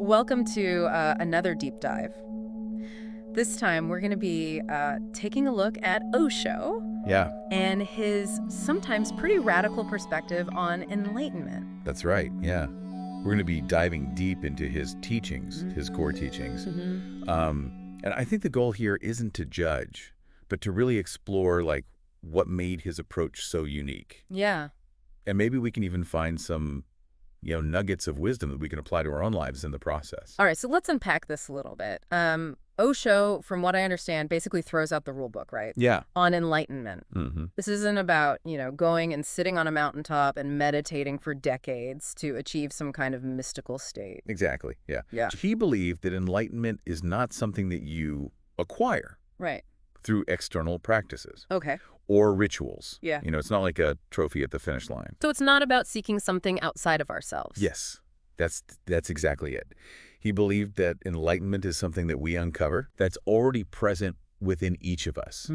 Welcome to another deep dive. This time we're going to be taking a look at Osho Yeah, and his sometimes pretty radical perspective on enlightenment. that's right. Yeah. We're going to be diving deep into his teachings, his core teachings. And I think the goal here isn't to judge, but to really explore, like, what made his approach so unique. Yeah. And maybe we can even find some, nuggets of wisdom that we can apply to our own lives in the process. All right, so let's unpack this a little bit. Osho, from what I understand, basically throws out the rule book, right? Yeah. On enlightenment. Mm-hmm. This isn't about, going and sitting on a mountaintop and meditating for decades to achieve some kind of mystical state. Exactly. Yeah. Yeah. He believed that enlightenment is not something that you acquire Right. through external practices Okay. or rituals. Yeah. It's not like a trophy at the finish line. So it's not about seeking something outside of ourselves. Yes, that's exactly it. He believed that enlightenment is something that we uncover that's already present within each of us,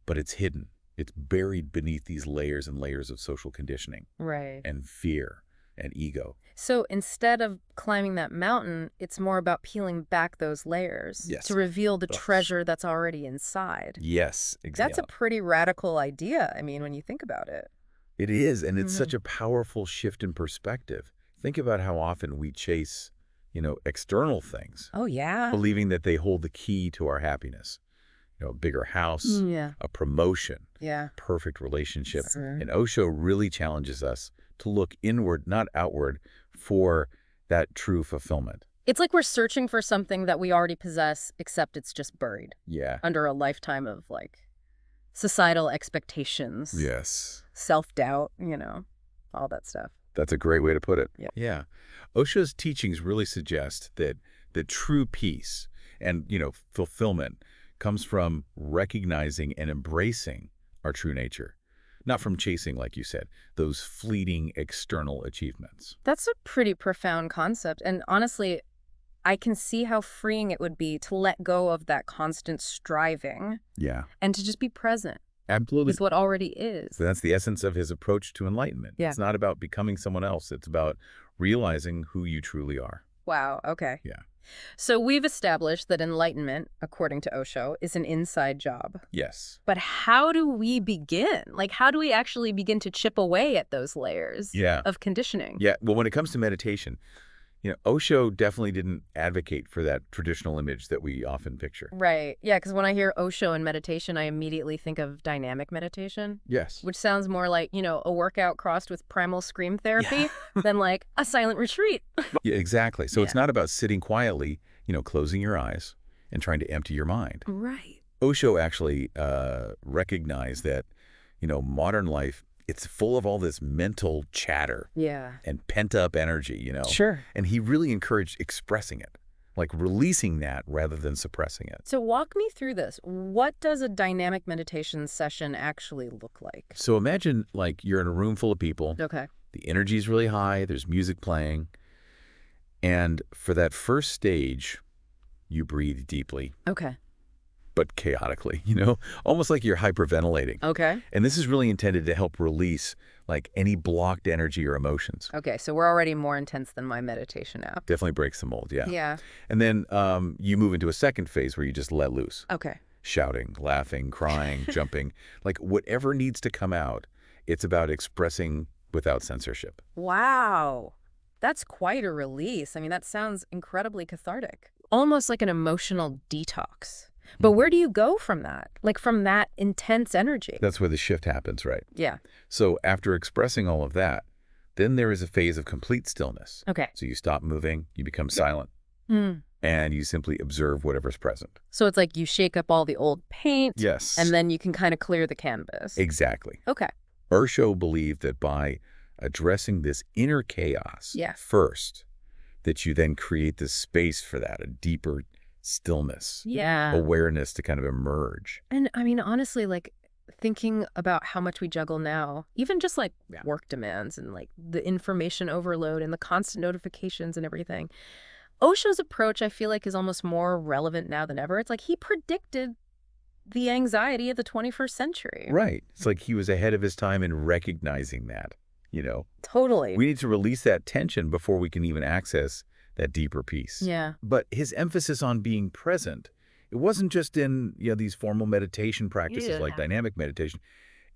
but it's hidden. It's buried beneath these layers and layers of social conditioning Right. and fear and ego. So instead of climbing that mountain, it's more about peeling back those layers Yes. to reveal the Ugh. treasure that's already inside. Yes, exactly. That's a pretty radical idea, I mean, when you think about it. It is, and it's such a powerful shift in perspective. Think about how often we chase, external things, Oh, yeah. believing that they hold the key to our happiness. A bigger house, Yeah. a promotion, Yeah. perfect relationship. Sure. And Osho really challenges us to look inward, not outward, for that true fulfillment. It's like we're searching for something that we already possess, except it's just buried Yeah. under a lifetime of, societal expectations, Yes. self-doubt, all that stuff. That's a great way to put it. Yeah. Yeah. Osho's teachings really suggest that the true peace and, fulfillment comes from recognizing and embracing our true nature, not from chasing, like you said, those fleeting external achievements. That's a pretty profound concept. And honestly, I can see how freeing it would be to let go of that constant striving Yeah. and to just be present Absolutely. with what already is. So that's the essence of his approach to enlightenment. Yeah. It's not about becoming someone else. It's about realizing who you truly are. Wow, okay. Yeah. So we've established that enlightenment, according to Osho, is an inside job. Yes. But how do we begin? How do we actually begin to chip away at those layers Yeah. of conditioning? Yeah. Well, when it comes to meditation, Osho definitely didn't advocate for that traditional image that we often picture. Right. Yeah, because when I hear Osho and meditation, I immediately think of dynamic meditation, Yes. which sounds more like, a workout crossed with primal scream therapy than like a silent retreat. Yeah, exactly. So it's Yeah. not about sitting quietly, closing your eyes and trying to empty your mind. Right. Osho actually recognized that, modern life, it's full of all this mental chatter Yeah. and pent-up energy, Sure. And he really encouraged expressing it, like releasing that rather than suppressing it. So walk me through this. What does a dynamic meditation session actually look like? So imagine, like, you're in a room full of people. Okay. The energy's really high. There's music playing. And for that first stage, you breathe deeply, Okay. but chaotically, almost like you're hyperventilating. Okay. And this is really intended to help release, like, any blocked energy or emotions. Okay, so we're already more intense than my meditation app. Definitely breaks the mold, yeah. Yeah. And then you move into a second phase where you just let loose, Okay. shouting, laughing, crying, jumping, like whatever needs to come out. It's about expressing without censorship. Wow. That's quite a release. I mean, that sounds incredibly cathartic. Almost like an emotional detox. But where do you go from that? From that intense energy? That's where the shift happens, right? Yeah. So after expressing all of that, then there is a phase of complete stillness. Okay. So you stop moving, you become silent, and you simply observe whatever's present. So it's like you shake up all the old paint. Yes. And then you can kind of clear the canvas. Exactly. Okay. Osho believed that by addressing this inner chaos Yeah. first, that you then create this space for that, a deeper stillness, Yeah. awareness to kind of emerge. And I mean, honestly, thinking about how much we juggle now, even just work demands and the information overload and the constant notifications and everything. Osho's approach, I feel like, is almost more relevant now than ever. It's like he predicted the anxiety of the 21st century. Right. It's like he was ahead of his time in recognizing that, Totally. We need to release that tension before we can even access that deeper peace. Yeah. But his emphasis on being present, it wasn't just in these formal meditation practices like Yeah. dynamic meditation.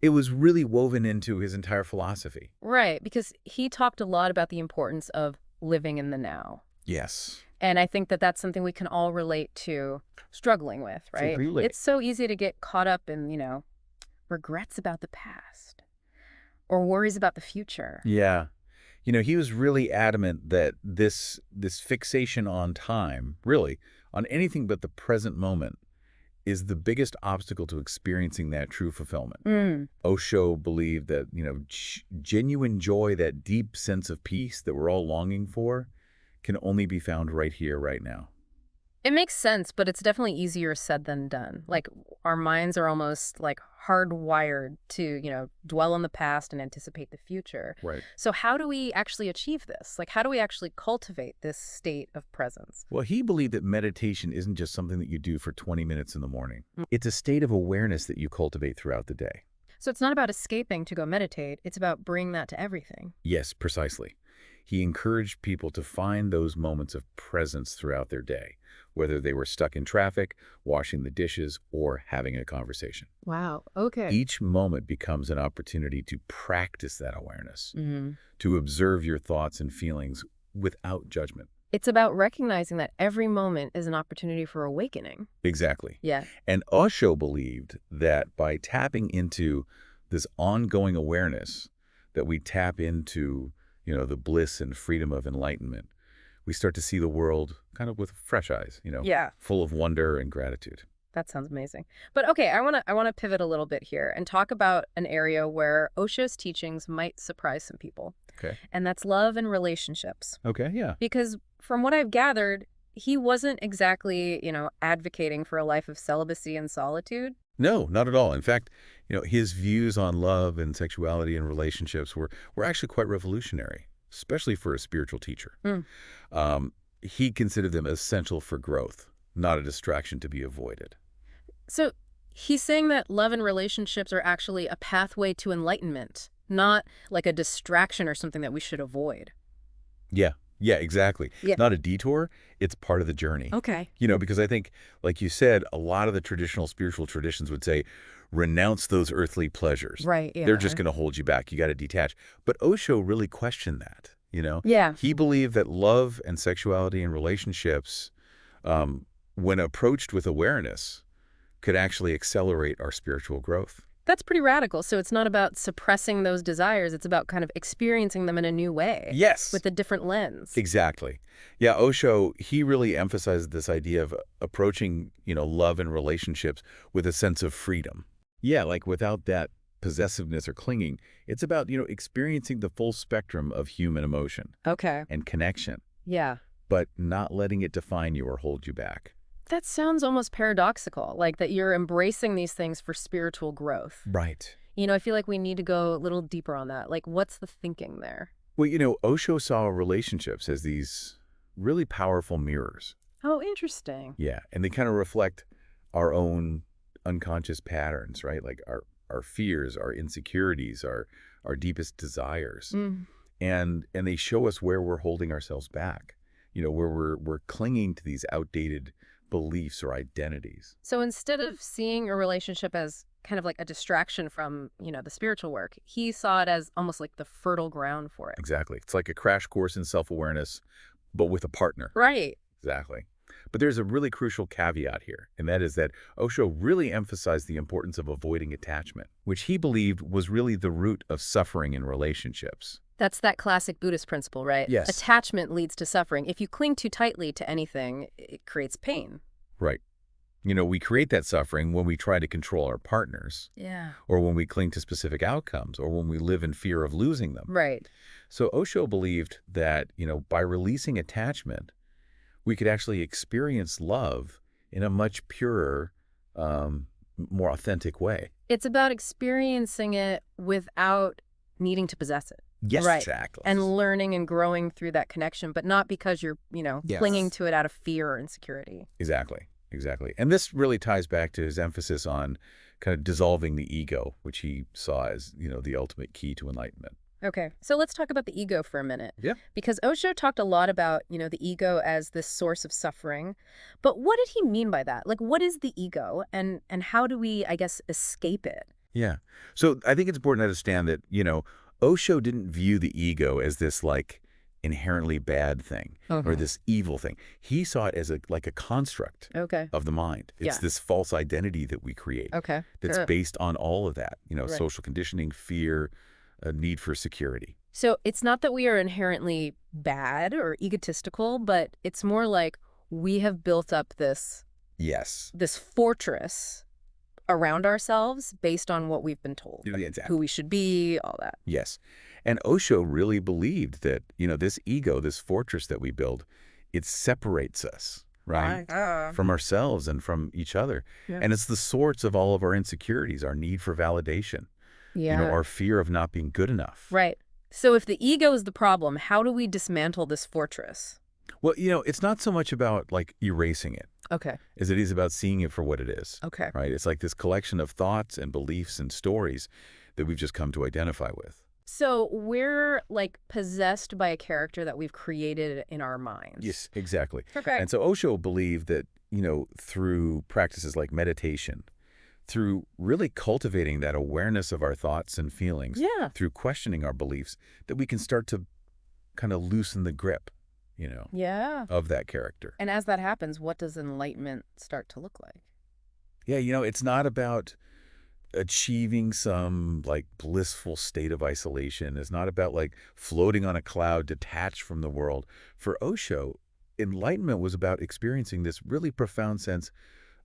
It was really woven into his entire philosophy. Right, because he talked a lot about the importance of living in the now. Yes. And I think that that's something we can all relate to struggling with, right? Absolutely. It's so easy to get caught up in, regrets about the past or worries about the future. Yeah. He was really adamant that this fixation on time, really, on anything but the present moment, is the biggest obstacle to experiencing that true fulfillment. Mm. Osho believed that, genuine joy, that deep sense of peace that we're all longing for, can only be found right here, right now. It makes sense, but it's definitely easier said than done. Like, our minds are almost like hardwired to, dwell on the past and anticipate the future. Right. So how do we actually achieve this? Like, how do we actually cultivate this state of presence? Well, he believed that meditation isn't just something that you do for 20 minutes in the morning. It's a state of awareness that you cultivate throughout the day. So it's not about escaping to go meditate. It's about bringing that to everything. Yes, precisely. He encouraged people to find those moments of presence throughout their day, whether they were stuck in traffic, washing the dishes, or having a conversation. Wow. Okay. Each moment becomes an opportunity to practice that awareness, Mm-hmm. to observe your thoughts and feelings without judgment. It's about recognizing that every moment is an opportunity for awakening. Exactly. Yeah. And Osho believed that by tapping into this ongoing awareness, that we tap into, the bliss and freedom of enlightenment, we start to see the world kind of with fresh eyes, Yeah. full of wonder and gratitude. That sounds amazing. But okay, I want to pivot a little bit here and talk about an area where Osho's teachings might surprise some people. Okay. And that's love and relationships. Okay, yeah. Because from what I've gathered, he wasn't exactly, advocating for a life of celibacy and solitude. No, not at all. In fact, his views on love and sexuality and relationships were actually quite revolutionary, especially for a spiritual teacher. Mm. He considered them essential for growth, not a distraction to be avoided. So he's saying that love and relationships are actually a pathway to enlightenment, not like a distraction or something that we should avoid. Yeah, exactly. Yeah. Not a detour, it's part of the journey. Okay. Because I think, like you said, a lot of the traditional spiritual traditions would say, renounce those earthly pleasures. Right, yeah. They're just going to hold you back. You got to detach. But Osho really questioned that, Yeah. He believed that love and sexuality and relationships, when approached with awareness, could actually accelerate our spiritual growth. That's pretty radical. So it's not about suppressing those desires. It's about kind of experiencing them in a new way. Yes. With a different lens. Exactly. Yeah, Osho, he really emphasized this idea of approaching, love and relationships with a sense of freedom. Yeah, like without that possessiveness or clinging. It's about, experiencing the full spectrum of human emotion Okay. and connection, Yeah. but not letting it define you or hold you back. That sounds almost paradoxical, like that you're embracing these things for spiritual growth. Right. I feel like we need to go a little deeper on that. Like, what's the thinking there? Well, Osho saw relationships as these really powerful mirrors. Oh, interesting. Yeah, and they kind of reflect our own unconscious patterns, right? Like our fears, our insecurities, our deepest desires. Mm. And they show us where we're holding ourselves back, where we're clinging to these outdated beliefs or identities. So instead of seeing a relationship as kind of like a distraction from, the spiritual work, he saw it as almost like the fertile ground for it. Exactly. It's like a crash course in self-awareness, but with a partner. Right. Exactly. But there's a really crucial caveat here, and that is that Osho really emphasized the importance of avoiding attachment, which he believed was really the root of suffering in relationships. That's that classic Buddhist principle, right? Yes. Attachment leads to suffering. If you cling too tightly to anything, it creates pain. Right. We create that suffering when we try to control our partners, Yeah. or when we cling to specific outcomes, or when we live in fear of losing them. Right. So Osho believed that, by releasing attachment, we could actually experience love in a much purer, more authentic way. It's about experiencing it without needing to possess it. Yes, Right. exactly. And learning and growing through that connection, but not because you're, Yes. clinging to it out of fear or insecurity. Exactly. And this really ties back to his emphasis on kind of dissolving the ego, which he saw as, the ultimate key to enlightenment. Okay, so let's talk about the ego for a minute. Yeah. Because Osho talked a lot about, the ego as this source of suffering. But what did he mean by that? Like, what is the ego and how do we, I guess, escape it? Yeah. So I think it's important to understand that, Osho didn't view the ego as this like inherently bad thing or Okay. this evil thing. He saw it as like a construct Okay. of the mind. It's Yeah. this false identity that we create Okay. that's based on all of that, Right. social conditioning, fear, a need for security. So it's not that we are inherently bad or egotistical, but it's more like we have built up Yes. this fortress around ourselves based on what we've been told, Yeah, like who exactly. we should be, all that. Yes. And Osho really believed that, this ego, this fortress that we build, it separates us, right? From ourselves and from each other. Yeah. And it's the source of all of our insecurities, our need for validation, Yeah. our fear of not being good enough. Right. So if the ego is the problem, how do we dismantle this fortress? Well, it's not so much about like erasing it Okay. as it is about seeing it for what it is, Okay. right? It's like this collection of thoughts and beliefs and stories that we've just come to identify with. So we're like possessed by a character that we've created in our minds. Yes, exactly. Okay. And so Osho believed that, through practices like meditation, through really cultivating that awareness of our thoughts and feelings, Yeah. through questioning our beliefs, that we can start to kind of loosen the grip, Yeah. of that character. And as that happens, what does enlightenment start to look like? Yeah, it's not about achieving some like blissful state of isolation. It's not about like floating on a cloud detached from the world. For Osho, enlightenment was about experiencing this really profound sense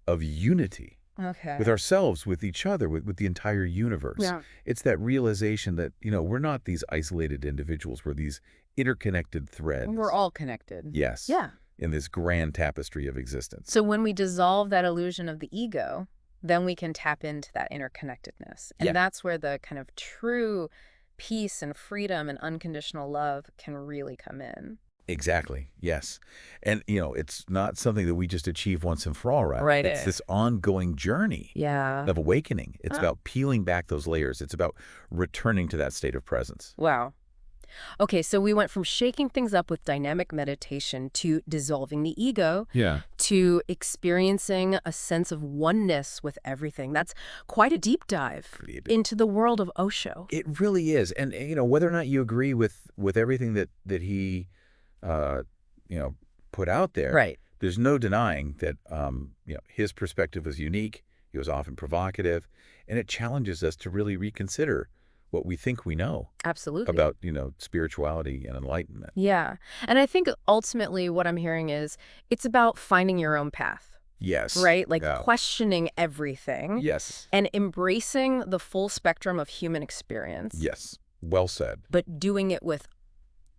of unity Okay. with ourselves, with each other, with the entire universe. Yeah. It's that realization that, we're not these isolated individuals. We're these interconnected threads. We're all connected. Yes. Yeah. In this grand tapestry of existence. So when we dissolve that illusion of the ego, then we can tap into that interconnectedness. And Yeah. that's where the kind of true peace and freedom and unconditional love can really come in. Exactly. Yes. And, it's not something that we just achieve once and for all, right? Right. It's this ongoing journey Yeah. of awakening. It's Oh. about peeling back those layers. It's about returning to that state of presence. Wow. Okay, so we went from shaking things up with dynamic meditation to dissolving the ego Yeah. to experiencing a sense of oneness with everything. That's quite a deep dive into the world of Osho. It really is. And, whether or not you agree with everything that he, put out there, Right. there's no denying that, his perspective was unique. He was often provocative, and it challenges us to really reconsider what we think we know Absolutely. about, spirituality and enlightenment. Yeah. And I think ultimately what I'm hearing is it's about finding your own path, Yes. right? Like Yeah. questioning everything Yes. and embracing the full spectrum of human experience, Yes. Well said. but doing it with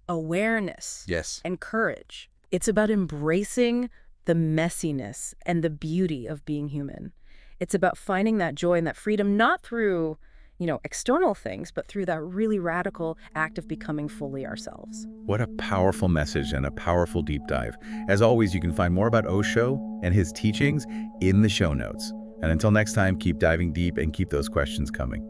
awareness Yes. and courage. It's about embracing the messiness and the beauty of being human. It's about finding that joy and that freedom, not through, external things, but through that really radical act of becoming fully ourselves. What a powerful message and a powerful deep dive. As always, you can find more about Osho and his teachings in the show notes. And until next time, keep diving deep and keep those questions coming.